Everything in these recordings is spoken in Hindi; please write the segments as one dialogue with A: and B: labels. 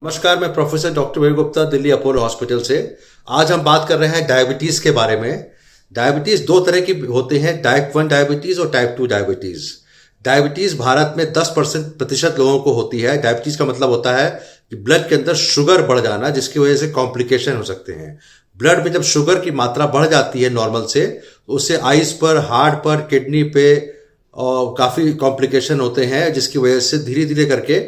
A: नमस्कार, मैं प्रोफेसर डॉक्टर वीर गुप्ता, दिल्ली अपोलो हॉस्पिटल से। आज हम बात कर रहे हैं डायबिटीज के बारे में। डायबिटीज दो तरह की होते हैं, टाइप 1 डायबिटीज और टाइप 2 डायबिटीज। डायबिटीज भारत में 10% लोगों को होती है। डायबिटीज का मतलब होता है कि ब्लड के अंदर शुगर बढ़ जाना, जिसकी वजह से कॉम्प्लिकेशन हो सकते हैं। ब्लड में जब शुगर की मात्रा बढ़ जाती है नॉर्मल से, तो उससे आइज पर, हार्ट पर, किडनी पे और काफ़ी कॉम्प्लिकेशन होते हैं, जिसकी वजह से धीरे धीरे करके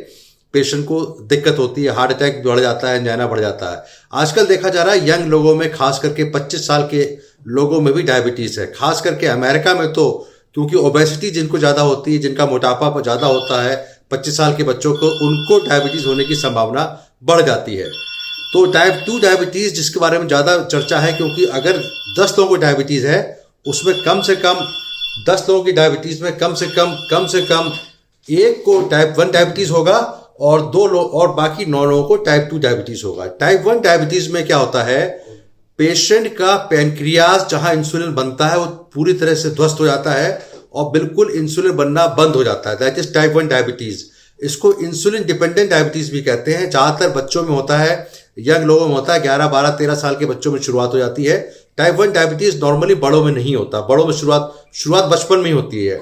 A: पेशेंट को दिक्कत होती है। हार्ट अटैक बढ़ जाता है, एंजाइना बढ़ जाता है। आजकल देखा जा रहा है यंग लोगों में, खास करके 25 साल के लोगों में भी डायबिटीज है। खास करके अमेरिका में तो, क्योंकि ओबेसिटी जिनको ज़्यादा होती है, जिनका मोटापा ज़्यादा होता है 25 साल के बच्चों को, उनको डायबिटीज होने की संभावना बढ़ जाती है। तो टाइप 2 डायबिटीज जिसके बारे में ज़्यादा चर्चा है, क्योंकि अगर 10 लोगों को डायबिटीज है, उसमें कम से कम 10 लोगों की डायबिटीज में कम से कम एक को टाइप 1 डायबिटीज होगा और बाकी 9 लोगों को टाइप 2 डायबिटीज होगा। टाइप 1 डायबिटीज में क्या होता है, पेशेंट का पैनक्रियाज जहां इंसुलिन बनता है वो पूरी तरह से ध्वस्त हो जाता है और बिल्कुल इंसुलिन बनना बंद हो जाता है। That is type 1 diabetes. इसको इंसुलिन डिपेंडेंट डायबिटीज भी कहते हैं। ज्यादातर बच्चों में होता है, यंग लोगों में होता है। 11, 12, 13 साल के बच्चों में शुरुआत हो जाती है। टाइप 1 डायबिटीज नॉर्मली बड़ों में नहीं होता। बड़ों में शुरुआत बचपन में ही होती है।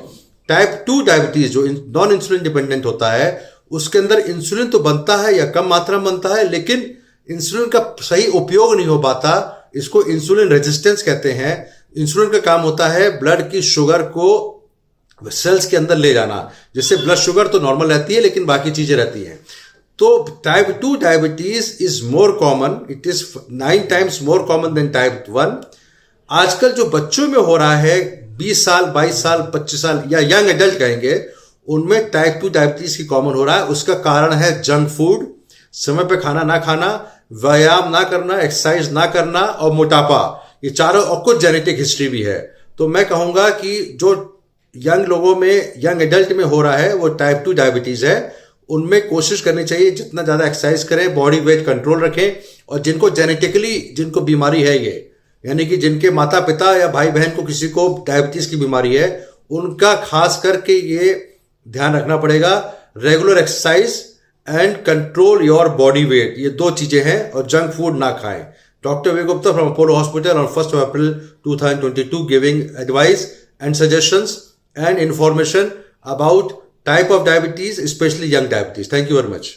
A: टाइप 2 डायबिटीज जो नॉन इंसुलिन डिपेंडेंट होता है, उसके अंदर इंसुलिन तो बनता है या कम मात्रा में बनता है, लेकिन इंसुलिन का सही उपयोग नहीं हो पाता। इसको इंसुलिन रेजिस्टेंस कहते हैं। इंसुलिन का काम होता है ब्लड की शुगर को सेल्स के अंदर ले जाना, जिससे ब्लड शुगर तो नॉर्मल रहती है, लेकिन बाकी चीजें रहती हैं। तो type 2 diabetes is more common, it is 9 times more common than type 1। आजकल जो बच्चों में हो रहा है, 20 साल, 22 साल, 25 साल या यंग एडल्ट कहेंगे, उनमें टाइप 2 डायबिटीज की कॉमन हो रहा है। उसका कारण है जंक फूड, समय पे खाना ना खाना, व्यायाम ना करना, एक्सरसाइज ना करना और मोटापा। ये चारों, और कुछ जेनेटिक हिस्ट्री भी है। तो मैं कहूंगा कि जो यंग लोगों में, यंग एडल्ट में हो रहा है, वो टाइप 2 डायबिटीज है। उनमें कोशिश करनी चाहिए जितना ज्यादा एक्सरसाइज करें, बॉडी वेट कंट्रोल रखें। और जिनको जेनेटिकली जिनको बीमारी है ये, यानी कि जिनके माता पिता या भाई बहन को किसी को डायबिटीज की बीमारी है, उनका खास करके ये ध्यान रखना पड़ेगा। Regular exercise and control your body weight, ये 2 चीजें हैं। और जंक फूड ना खाएं। Doctor Veer Gupta from Apollo hospital on 1st of April 2022 giving advice and suggestions and information about type of diabetes, especially young diabetes. Thank you very much.